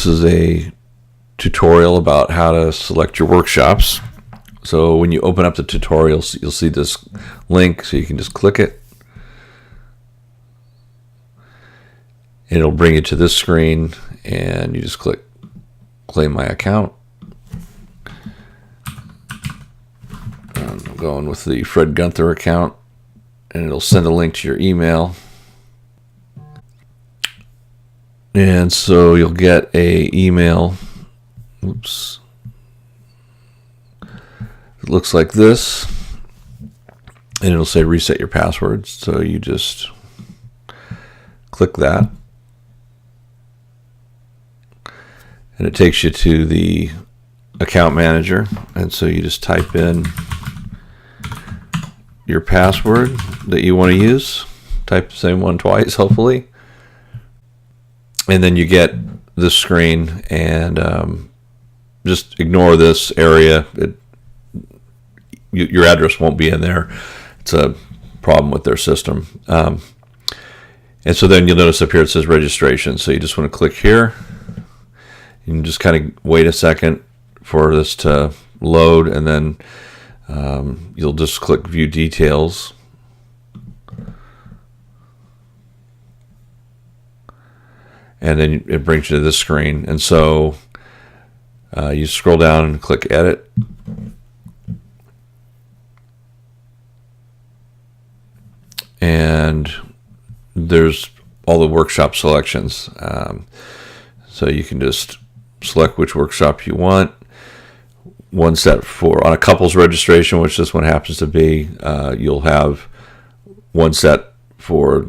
this is a tutorial about how to select your workshops. So when you open up the tutorials, you'll see this link, so you can just click it. And it'll bring you to this screen, and you just click Claim My Account. I'm going with the Fred Gunther account, and it'll send a link to your email. And so you'll get a email. Oops. It looks like this, and it'll say reset your passwords. So you just click that, and it takes you to the account manager. And so you just type in your password that you want to use. Type the same one twice, hopefully. And then you get this screen, and just ignore this area. Your address won't be in there. It's a problem with their system. And so then you'll notice up here it says registration. So you just want to click here. You can just kind of wait a second for this to load, and then you'll just click view details. And then it brings you to this screen. And so you scroll down and click edit. And there's all the workshop selections. So you can just select which workshop you want. One set for on a couples registration, which this one happens to be. You'll have one set for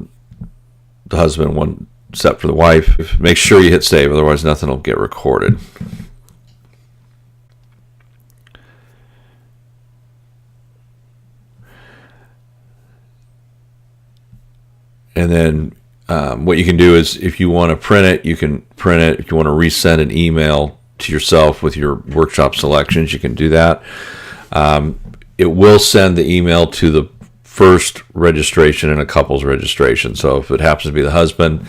the husband, one set for the wife. Make sure you hit save, otherwise nothing will get recorded. And then what you can do is, if you want to print it, you can print it. If you want to resend an email to yourself with your workshop selections, you can do that. It will send the email to the first registration and a couple's registration. So if it happens to be the husband,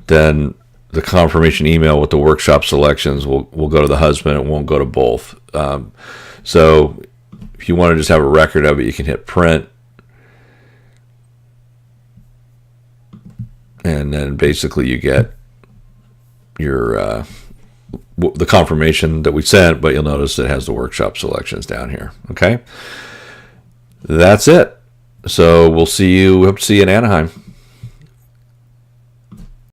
then the confirmation email with the workshop selections will go to the husband. It won't go to both. So if you want to just have a record of it, you can hit print. And then basically you get your the confirmation that we sent, but you'll notice it has the workshop selections down here. Okay, that's it. So we'll see you. Hope to see you in Anaheim.